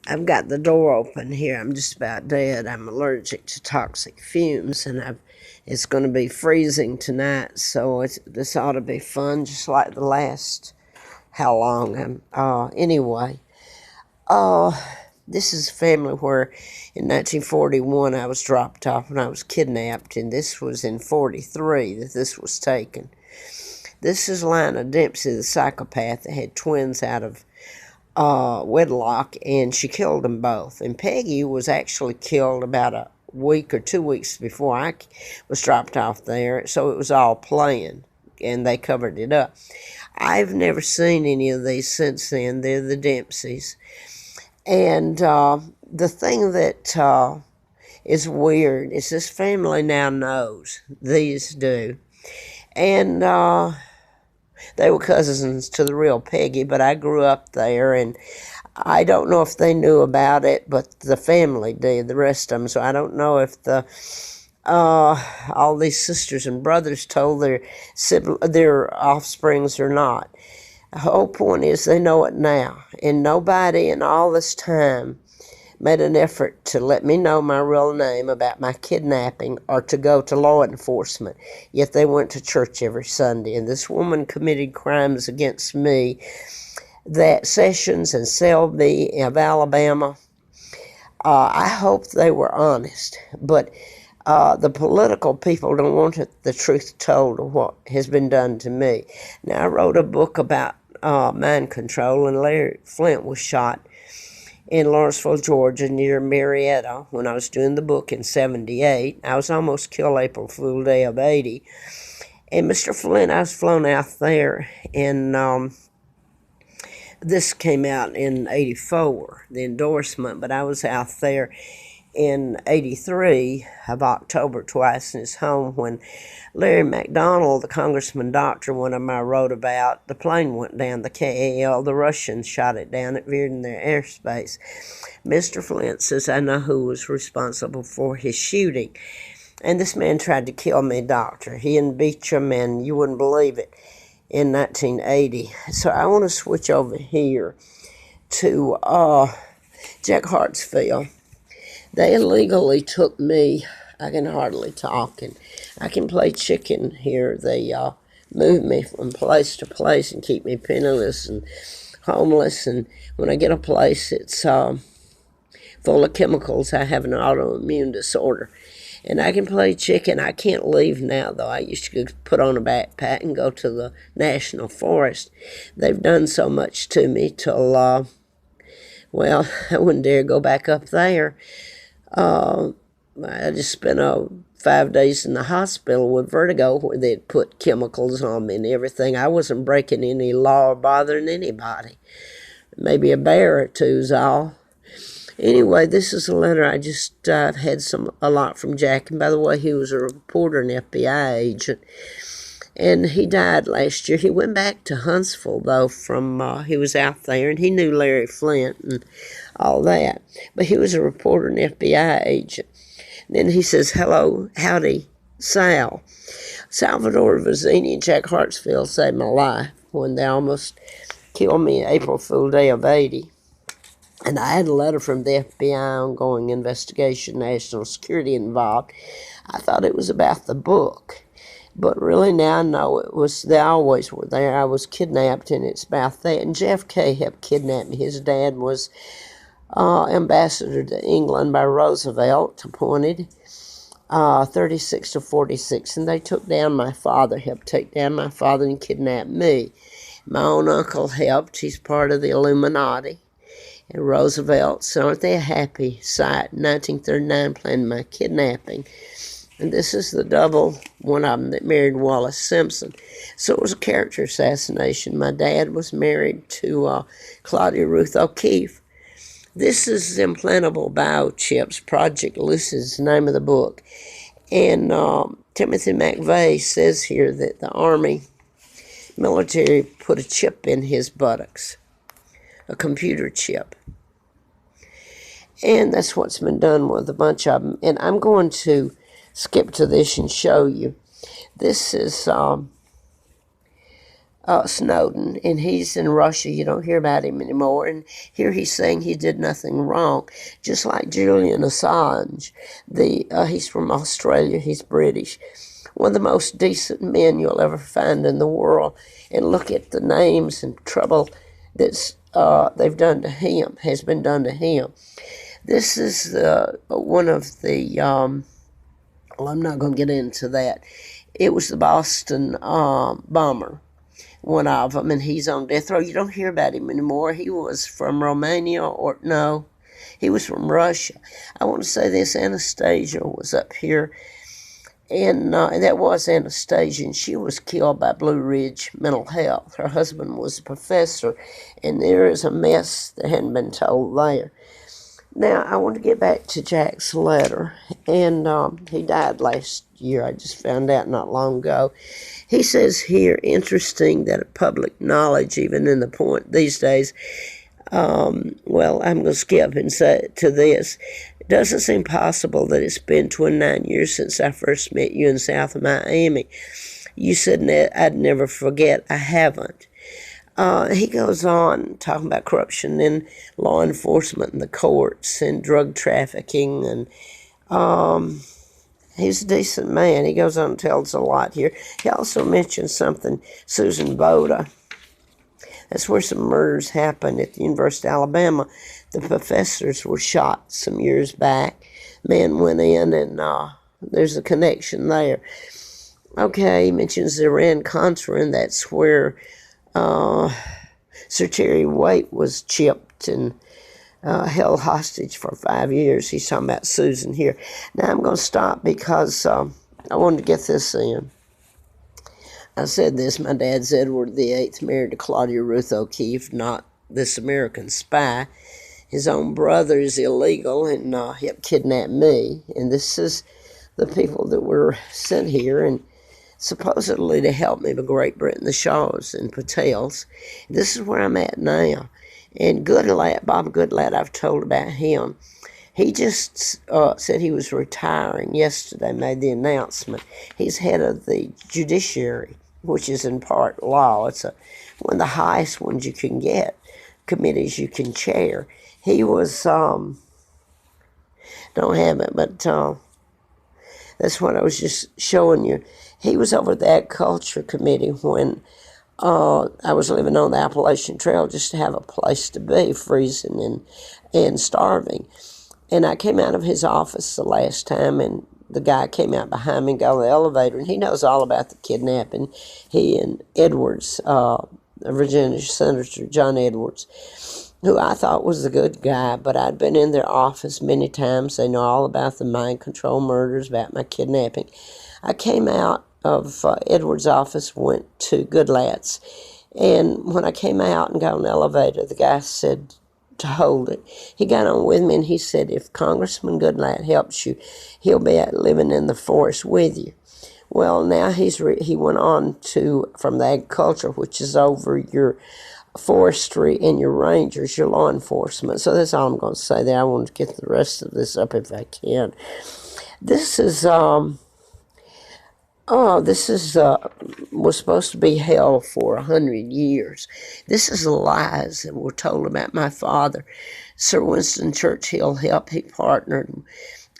I've got the door open here. I'm just about dead. I'm allergic to toxic fumes, and it's going to be freezing tonight, so this ought to be fun, just like the last. How long? Anyway, uh, this is a family where in 1941 I was dropped off when I was kidnapped, and this was in 43 that this was taken. This is Lina Dempsey, the psychopath that had twins out of wedlock, and she killed them both. And Peggy was actually killed about a week or 2 weeks before I was dropped off there, so it was all planned, and they covered it up. I've never seen any of these since then. They're the Dempseys. And the thing that is weird is this family now knows. These do. And they were cousins to the real Peggy, but I grew up there, and I don't know if they knew about it, but the family did, the rest of them. So I don't know if all these sisters and brothers told their offsprings or not. The whole point is they know it now, and nobody in all this time made an effort to let me know my real name about my kidnapping or to go to law enforcement. Yet they went to church every Sunday, and this woman committed crimes against me that Sessions and Selby of Alabama, I hope they were honest, but the political people don't want the truth told of what has been done to me. Now, I wrote a book about mind control, and Larry Flint was shot in Lawrenceville, Georgia, near Marietta, when I was doing the book in 78. I was almost killed April Fool Day of 80. And Mr. Flint, I was flown out there, and this came out in 84, the endorsement, but I was out there in 83 of October twice in his home when Larry McDonald, the congressman doctor, one of them I wrote about, the plane went down, the KAL, the Russians shot it down, it veered in their airspace. Mr. Flint says, I know who was responsible for his shooting. And this man tried to kill me, doctor. He and Beecham, and you wouldn't believe it, in 1980. So I want to switch over here to Jack Hartsfield. They illegally took me. I can hardly talk, and I can play chicken here. They move me from place to place and keep me penniless and homeless. And when I get a place, it's full of chemicals. I have an autoimmune disorder. And I can play chicken. I can't leave now, though. I used to put on a backpack and go to the national forest. They've done so much to me till, well, I wouldn't dare go back up there. I just spent 5 days in the hospital with vertigo where they'd put chemicals on me and everything. I wasn't breaking any law or bothering anybody. Maybe a bear or two's all. Anyway, this is a letter I just had a lot from Jack. And by the way, he was a reporter and FBI agent. And he died last year. He went back to Huntsville, though, he was out there, and he knew Larry Flint and all that. But he was a reporter and FBI agent. And then he says, hello, howdy, Sal. Salvador Vazini and Jack Hartsfield saved my life when they almost killed me April Fool Day of 80. And I had a letter from the FBI, ongoing investigation, national security involved. I thought it was about the book. But really now I know they always were there. I was kidnapped, and it's about that. And Jeff K. helped kidnap me. His dad was ambassador to England by Roosevelt, appointed 36 to 46. And they took down my father, helped take down my father and kidnap me. My own uncle helped. He's part of the Illuminati. And Roosevelt, so aren't they a happy sight? 1939 planned my kidnapping. And this is the double, one of them that married Wallace Simpson. So it was a character assassination. My dad was married to Claudia Ruth O'Keefe. This is Implantable Biochips, Project Lucid's the name of the book. And Timothy McVeigh says here that the Army military put a chip in his buttocks, a computer chip. And that's what's been done with a bunch of them. And I'm going to skip to this and show you. This is Snowden, and he's in Russia. You don't hear about him anymore. And here he's saying he did nothing wrong, just like Julian Assange. He's from Australia. He's British. One of the most decent men you'll ever find in the world. And look at the names and trouble that's they've done to him, has been done to him. This is one of the. Well, I'm not going to get into that. It was the Boston bomber, one of them, and he's on death row. You don't hear about him anymore. He was from Romania, or no, he was from Russia. I want to say this, Anastasia was up here, and that was Anastasia, and she was killed by Blue Ridge Mental Health. Her husband was a professor, and there is a mess that hadn't been told there. Now, I want to get back to Jack's letter, and he died last year. I just found out not long ago. He says here, interesting that public knowledge, even in the point these days, well, I'm going to skip and say to this. It doesn't seem possible that it's been 29 years since I first met you in South Miami. You said I'd never forget. I haven't. He goes on talking about corruption in law enforcement and the courts and drug trafficking, and he's a decent man. He goes on and tells a lot here. He also mentions something, Susan Boda. That's where some murders happened at the University of Alabama. The professors were shot some years back. Men went in, and there's a connection there. Okay, he mentions Iran-Contra, and that's where Sir Terry Waite was chipped and held hostage for 5 years. He's talking about Susan here. Now I'm going to stop because I wanted to get this in. I said this, my dad's Edward VIII, married to Claudia Ruth O'Keefe, not this American spy. His own brother is illegal and he kidnapped me. And this is the people that were sent here and supposedly to help me, but Great Britain, the Shaws and Patels. This is where I'm at now. And Goodlatte, Bob Goodlatte, I've told about him. He just said he was retiring yesterday, made the announcement. He's head of the judiciary, which is in part law. It's one of the highest ones you can get, committees you can chair. He was, don't have it, but that's what I was just showing you. He was over the Agriculture Committee when I was living on the Appalachian Trail just to have a place to be, freezing and starving. And I came out of his office the last time, and the guy came out behind me and got on the elevator, and he knows all about the kidnapping. He and Edwards, Virginia Senator John Edwards, who I thought was a good guy, but I'd been in their office many times. They know all about the mind control murders, about my kidnapping. I came out of Edwards' office, went to Goodlatte's, and when I came out and got on the elevator, the guy said to hold it. He got on with me and he said, if Congressman Goodlatte helps you, he'll be living in the forest with you. Well, now he went on to, from the agriculture, which is over your forestry and your rangers, your law enforcement. So that's all I'm going to say there. I want to get the rest of this up if I can. This is was supposed to be held for 100 years. This is lies that were told about my father. Sir Winston Churchill he partnered and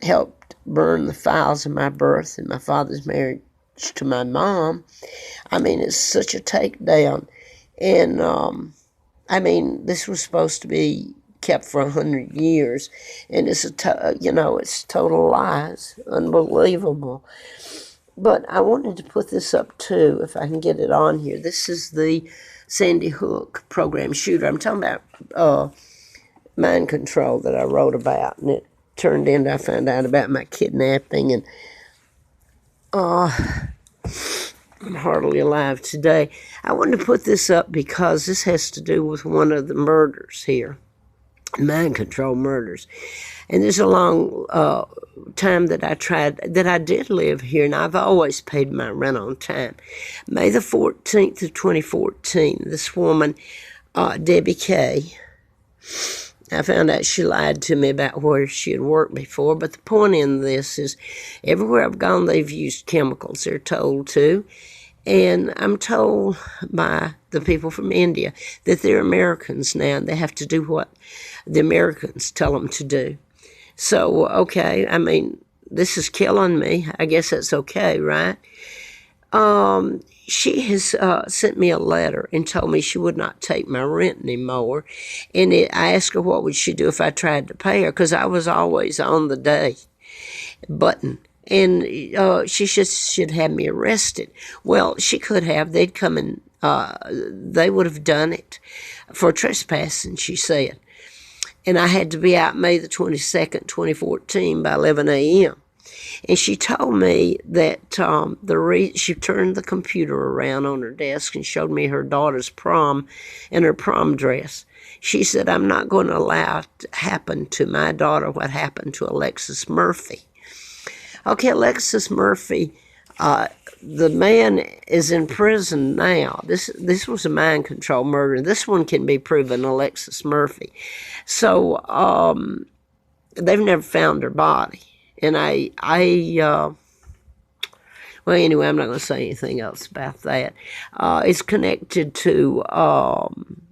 helped burn the files of my birth and my father's marriage to my mom. I mean, it's such a takedown. And, this was supposed to be kept for 100 years. And it's it's total lies. Unbelievable. But I wanted to put this up too, if I can get it on here. This is the Sandy Hook program shooter. I'm talking about mind control that I wrote about, and it turned into, I found out about my kidnapping, and I'm hardly alive today. I wanted to put this up because this has to do with one of the murders here, mind control murders. And there's a long time that I did live here, and I've always paid my rent on time. May the 14th of 2014, this woman, Debbie Kay, I found out she lied to me about where she had worked before, but the point in this is everywhere I've gone, they've used chemicals, they're told to, And I'm told by the people from India that they're Americans now and they have to do what the Americans tell them to do. So, okay, I mean, this is killing me. I guess that's okay, right? She has sent me a letter and told me she would not take my rent anymore. And I asked her what would she do if I tried to pay her, because I was always on the day button. And she should have me arrested. Well, she could have. They'd come and they would have done it for trespassing, she said. And I had to be out May the 22nd, 2014 by 11 a.m. And she told me that she turned the computer around on her desk and showed me her daughter's prom and her prom dress. She said, I'm not going to allow it to happen to my daughter what happened to Alexis Murphy. Okay, Alexis Murphy, the man is in prison now. This was a mind control murder. This one can be proven, Alexis Murphy. So they've never found her body. And well, anyway, I'm not going to say anything else about that. It's connected to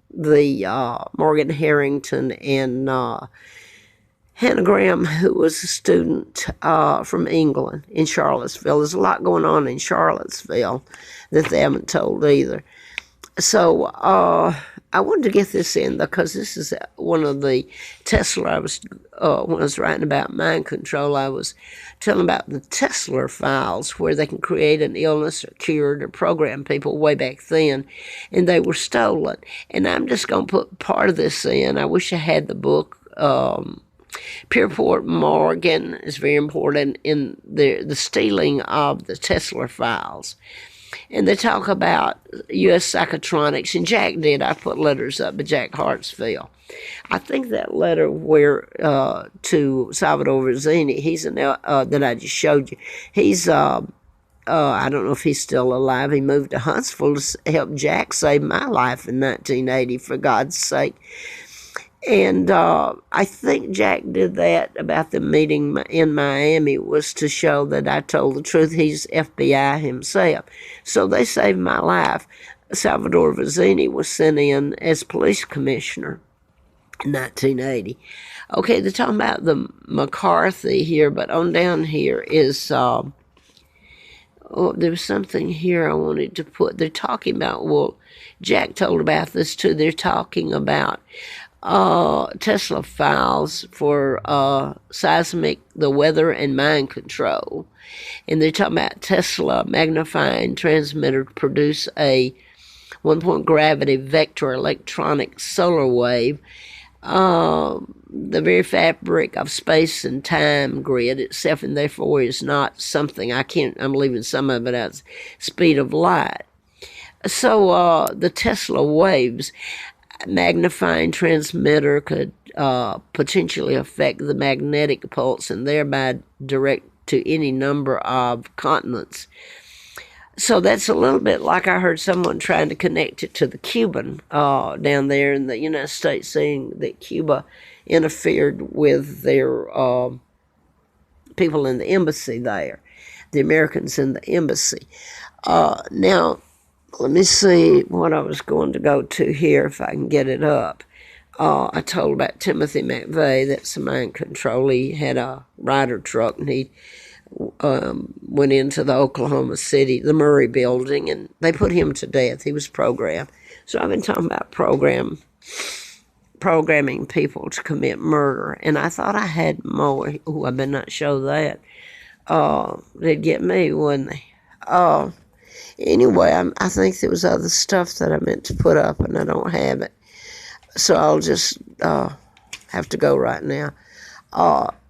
the Morgan Harrington and Hannah Graham, who was a student from England in Charlottesville. There's a lot going on in Charlottesville that they haven't told either. So I wanted to get this in because this is one of the Tesla. When I was writing about mind control, I was telling about the Tesla files where they can create an illness or cure or program people way back then, and they were stolen. And I'm just going to put part of this in. I wish I had the book. Pierpont Morgan is very important in the stealing of the Tesla files. And they talk about U.S. psychotronics, and Jack did. I put letters up by Jack Hartsfield. I think that letter to Salvador Rizzini, he's that I just showed you. He's I don't know if he's still alive. He moved to Huntsville to help Jack save my life in 1980, for God's sake. And I think Jack did that about the meeting in Miami was to show that I told the truth. He's FBI himself. So they saved my life. Salvador Rizzini was sent in as police commissioner in 1980. Okay, they're talking about the McCarthy here, but on down here is, there was something here I wanted to put. They're talking about, well, Jack told about this too. They're talking about Tesla files for seismic, the weather, and mind control. And they're talking about Tesla magnifying transmitter to produce a 1-point gravity vector electronic solar wave. The very fabric of space and time grid itself, and therefore is not something I'm leaving some of it at speed of light. So the Tesla waves, magnifying transmitter could potentially affect the magnetic pulse and thereby direct to any number of continents. So that's a little bit like I heard someone trying to connect it to the Cuban down there in the United States, saying that Cuba interfered with their people in the embassy there, the Americans in the embassy. Now, let me see what I was going to go to here if I can get it up. I told about Timothy McVeigh, that's a mind control. He had a Ryder truck and he went into the Oklahoma City, the Murray building, and they put him to death. He was programmed. So I've been talking about programming people to commit murder, and I thought I had more. I better not show that. They'd get me, wouldn't they? Anyway, I think there was other stuff that I meant to put up, and I don't have it. So I'll just have to go right now.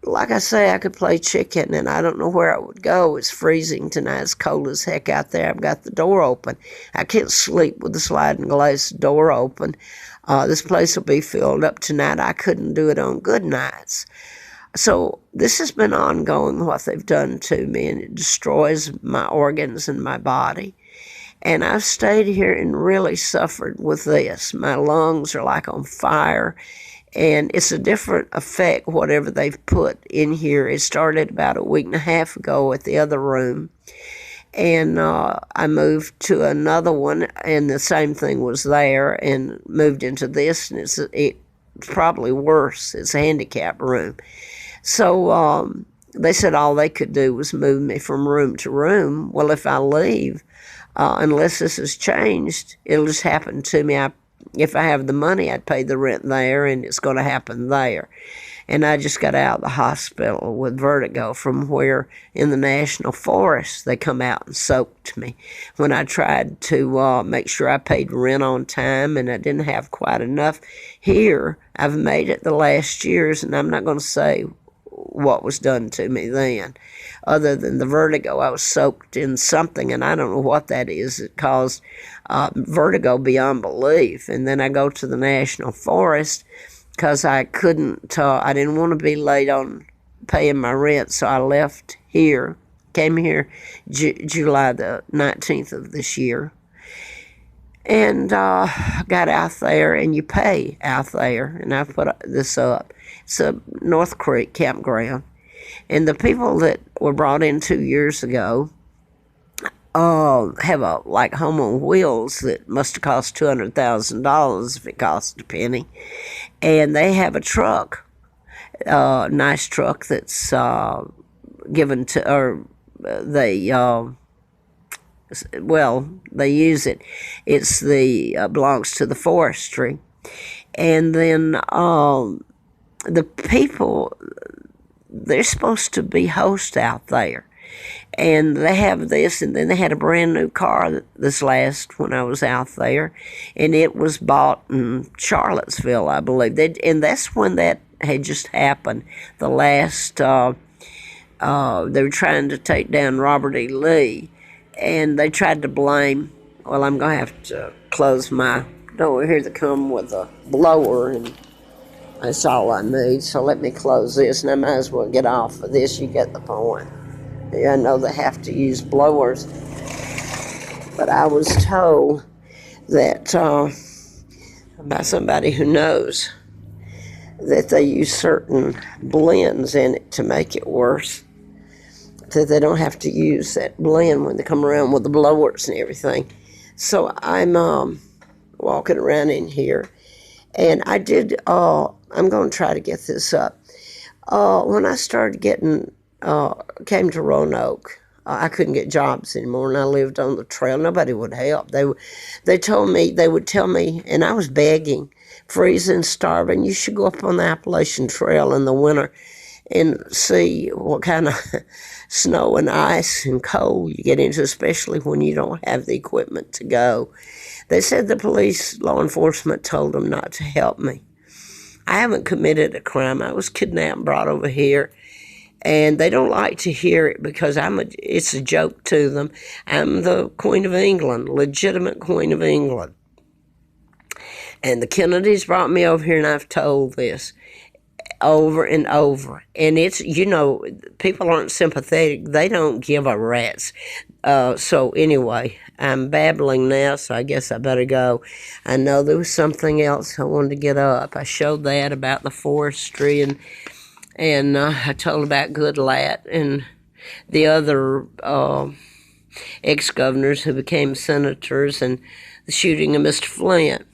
Like I say, I could play chicken, and I don't know where I would go. It's freezing tonight. It's cold as heck out there. I've got the door open. I can't sleep with the sliding glass door open. This place will be filled up tonight. I couldn't do it on good nights. So this has been ongoing, what they've done to me, and it destroys my organs and my body. And I've stayed here and really suffered with this. My lungs are like on fire, and it's a different effect, whatever they've put in here. It started about a week and a half ago at the other room, And I moved to another one, and the same thing was there, and moved into this, and it's probably worse. It's a handicap room. So they said all they could do was move me from room to room. Well, if I leave, unless this has changed, it'll just happen to me. If I have the money, I'd pay the rent there, and it's going to happen there. And I just got out of the hospital with vertigo from where in the national forest they come out and soaked me when I tried to make sure I paid rent on time, and I didn't have quite enough. Here, I've made it the last years, and I'm not going to say what was done to me then. Other than the vertigo, I was soaked in something, and I don't know what that is. It caused vertigo beyond belief. And then I go to the national forest because I didn't want to be late on paying my rent, so I left here, came here July the 19th of this year, and got out there, and you pay out there, and I put this up. It's a North Creek campground, and the people that were brought in 2 years ago have a home on wheels that must have cost $200,000 if it cost a penny, and they have a truck, nice truck that's given to, or they they use it. It's belongs to the forestry, and then the people, they're supposed to be hosts out there. And they have this, and then they had a brand new car this last when I was out there, and it was bought in Charlottesville, I believe. And that's when that had just happened. The last, they were trying to take down Robert E. Lee, and they tried to blame, well, I'm going to have to close my door here. They come with a blower, and that's all I need. So let me close this, and I might as well get off of this. You get the point. I know they have to use blowers, but I was told that by somebody who knows that they use certain blends in it to make it worse, that they don't have to use that blend when they come around with the blowers and everything. So I'm walking around in here, and I'm going to try to get this up. When I started came to Roanoke, I couldn't get jobs anymore, and I lived on the trail. Nobody would help. They told me, they would tell me, and I was begging, freezing, starving, you should go up on the Appalachian Trail in the winter and see what kind of snow and ice and cold you get into, especially when you don't have the equipment to go. They said the police, law enforcement, told them not to help me. I haven't committed a crime. I was kidnapped and brought over here. And they don't like to hear it because it's a joke to them. I'm the Queen of England, legitimate Queen of England. And the Kennedys brought me over here, and I've told this over and over. And it's, people aren't sympathetic. They don't give a rat's. So anyway, I'm babbling now, so I guess I better go. I know there was something else I wanted to get up. I showed that about the forestry, and I told about Goodlatte and the other ex-governors who became senators, and the shooting of Mr. Flint.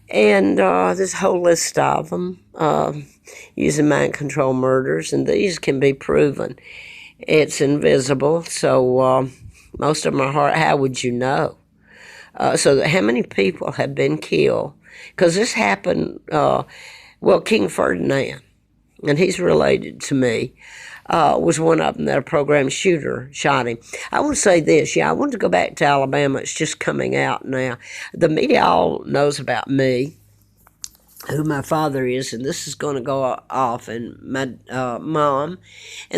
And there's a whole list of them using mind control murders, and these can be proven. It's invisible, so most of them are hard. How would you know? So how many people have been killed? Because this happened, King Ferdinand, and he's related to me, was one of them that a program shooter shot him. I want to say this, I want to go back to Alabama. It's just coming out now. The media all knows about me, who my father is, and this is going to go off, and my mom. And